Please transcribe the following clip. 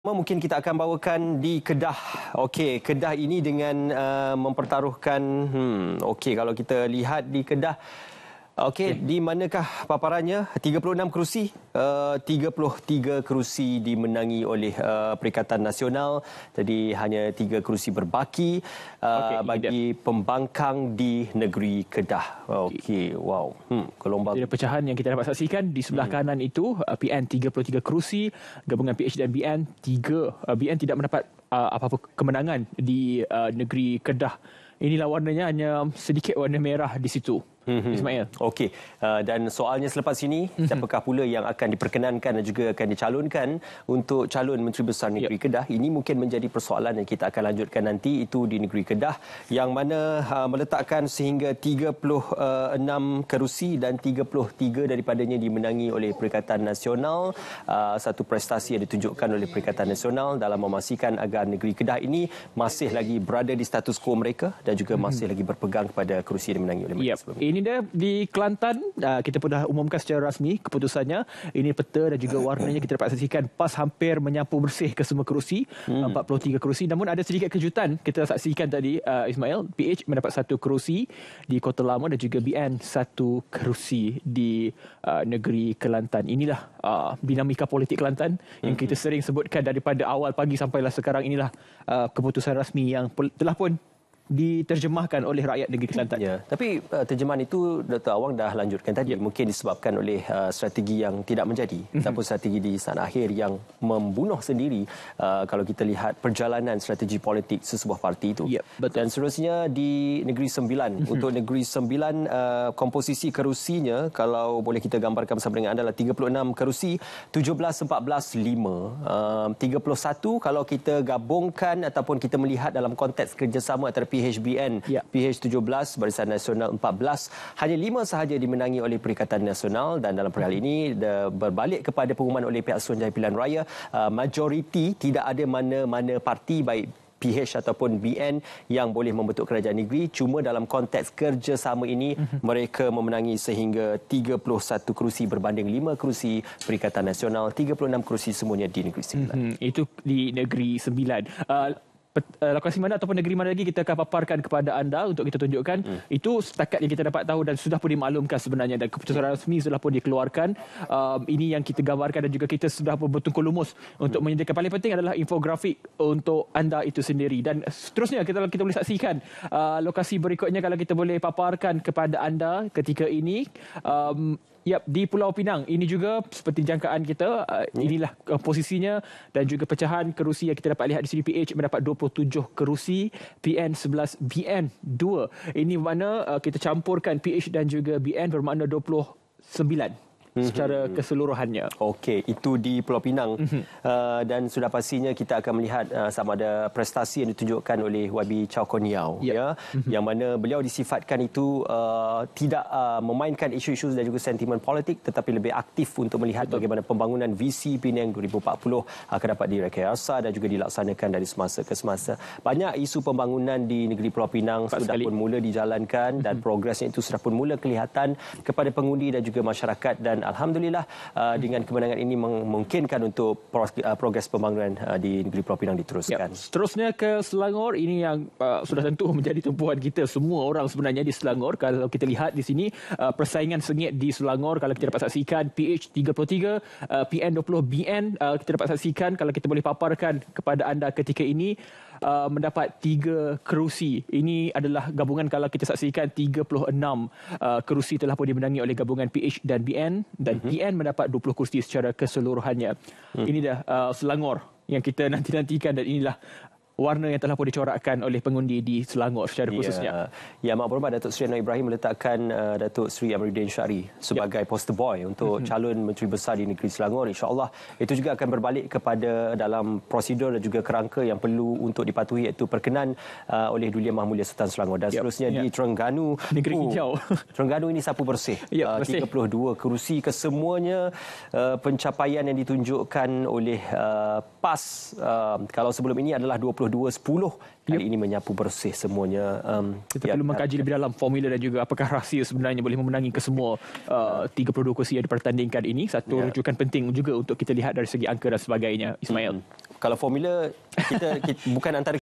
Mungkin kita akan bawakan di Kedah. Okey, Kedah ini dengan mempertaruhkan kalau kita lihat di Kedah, di manakah paparannya? 36 kerusi, 33 kerusi dimenangi oleh Perikatan Nasional. Jadi hanya 3 kerusi berbaki bagi pembangkang di negeri Kedah. Okey, wow. Gelombang ada pecahan yang kita dapat saksikan di sebelah kanan itu, PN 33 kerusi, gabungan PH dan BN 3. BN tidak mendapat apa-apa kemenangan di negeri Kedah. Inilah warnanya, hanya sedikit warna merah di situ. Ismail. Okey, dan soalnya selepas ini, siapakah pula yang akan diperkenankan dan juga akan dicalonkan untuk calon Menteri Besar Negeri Kedah? Ini mungkin menjadi persoalan yang kita akan lanjutkan nanti, itu di negeri Kedah, yang mana meletakkan sehingga 36 kerusi dan 33 daripadanya dimenangi oleh Perikatan Nasional. Satu prestasi yang ditunjukkan oleh Perikatan Nasional dalam memastikan agar negeri Kedah ini masih lagi berada di status quo mereka dan juga masih lagi berpegang kepada kerusi yang dimenangi oleh mereka sebelum ini. Ini dia di Kelantan, kita pun dah umumkan secara rasmi keputusannya. Ini peta dan juga warnanya kita dapat saksikan PAS hampir menyapu bersih ke semua kerusi, 43 kerusi. Namun ada sedikit kejutan kita saksikan tadi, Ismail. PH mendapat 1 kerusi di Kota Lama dan juga BN 1 kerusi di negeri Kelantan. Inilah dinamika politik Kelantan yang kita sering sebutkan daripada awal pagi sampailah sekarang. Inilah keputusan rasmi yang telah pun diterjemahkan oleh rakyat negeri Kelantan. Ya, tapi terjemahan itu Dr. Awang dah lanjutkan tadi, mungkin disebabkan oleh strategi yang tidak menjadi ataupun strategi di sana akhir yang membunuh sendiri kalau kita lihat perjalanan strategi politik sesebuah parti itu. Betul. Dan seterusnya di Negeri Sembilan. Untuk Negeri Sembilan, komposisi kerusinya kalau boleh kita gambarkan bersama dengan anda adalah 36 kerusi, 17, 14, 5. 31 kalau kita gabungkan ataupun kita melihat dalam konteks kerjasama antara PHBN, PH17, Barisan Nasional 14, hanya 5 sahaja dimenangi oleh Perikatan Nasional. Dan dalam perihal ini berbalik kepada pengumuman oleh pihak Suruhanjaya Pilihan Raya, majoriti tidak ada mana-mana parti baik PH ataupun BN yang boleh membentuk kerajaan negeri. Cuma dalam konteks kerjasama ini mereka memenangi sehingga 31 kerusi berbanding 5 kerusi Perikatan Nasional, 36 kerusi semuanya di Negeri Sembilan. Itu di Negeri Sembilan. Lokasi mana ataupun negeri mana lagi kita akan paparkan kepada anda untuk kita tunjukkan. Itu setakat yang kita dapat tahu dan sudah pun dimaklumkan sebenarnya, dan keputusan rasmi sudah pun dikeluarkan. Ini yang kita gambarkan dan juga kita sudah pun bertungkul lumus untuk menyediakan. Paling penting adalah infografik untuk anda itu sendiri. Dan seterusnya kita boleh saksikan lokasi berikutnya kalau kita boleh paparkan kepada anda ketika ini. Di Pulau Pinang. Ini juga seperti jangkaan kita. Inilah posisinya dan juga pecahan kerusi yang kita dapat lihat di sini. PH mendapat 27 kerusi, PN 11, BN 2. Ini mana kita campurkan PH dan juga BN bermakna 29 secara keseluruhannya. Okey, itu di Pulau Pinang. Dan sudah pastinya kita akan melihat sama ada prestasi yang ditunjukkan oleh YB Chow Kon Yeow, yang mana beliau disifatkan itu tidak memainkan isu-isu dan juga sentimen politik, tetapi lebih aktif untuk melihat bagaimana pembangunan visi Penang 2040 akan dapat direkayasa dan juga dilaksanakan dari semasa ke semasa. Banyak isu pembangunan di negeri Pulau Pinang sudah pun mula dijalankan dan progresnya itu sudah pun mula kelihatan kepada pengundi dan juga masyarakat. Dan alhamdulillah dengan kemenangan ini memungkinkan untuk progres pembangunan di negeri Pulau Pinang diteruskan. Seterusnya ke Selangor. Ini yang sudah tentu menjadi tumpuan kita semua orang sebenarnya di Selangor. Kalau kita lihat di sini persaingan sengit di Selangor, kalau kita dapat saksikan PH 33, PN 20, BN kita dapat saksikan, kalau kita boleh paparkan kepada anda ketika ini, mendapat 3 kerusi. Ini adalah gabungan kalau kita saksikan 36 kerusi telah pun dimenangi oleh gabungan PH dan BN, dan PN mendapat 20 kerusi secara keseluruhannya. Ini dah Selangor yang kita nanti-nantikan, dan inilah warna yang telah pun dicorakkan oleh pengundi di Selangor secara khususnya. Ya, Mak Berhormat Datuk Seri Anwar Ibrahim meletakkan Datuk Seri Amiruddin Syari sebagai poster boy untuk calon Menteri Besar di negeri Selangor. InsyaAllah itu juga akan berbalik kepada dalam prosedur dan juga kerangka yang perlu untuk dipatuhi, iaitu perkenan oleh Duli Yang Maha Mulia Sultan Selangor. Dan seterusnya di Terengganu, negeri hijau. Terengganu ini sapu bersih. 32 kerusi kesemuanya, pencapaian yang ditunjukkan oleh PAS kalau sebelum ini adalah 22-10. Kali ini menyapu bersih semuanya. Kita perlu mengkaji lebih dalam formula dan juga apakah rahsia sebenarnya boleh memenangi kesemua 32 kursi yang dipertandingkan ini. Satu rujukan penting juga untuk kita lihat dari segi angka dan sebagainya, Ismail. Kalau formula kita bukan antara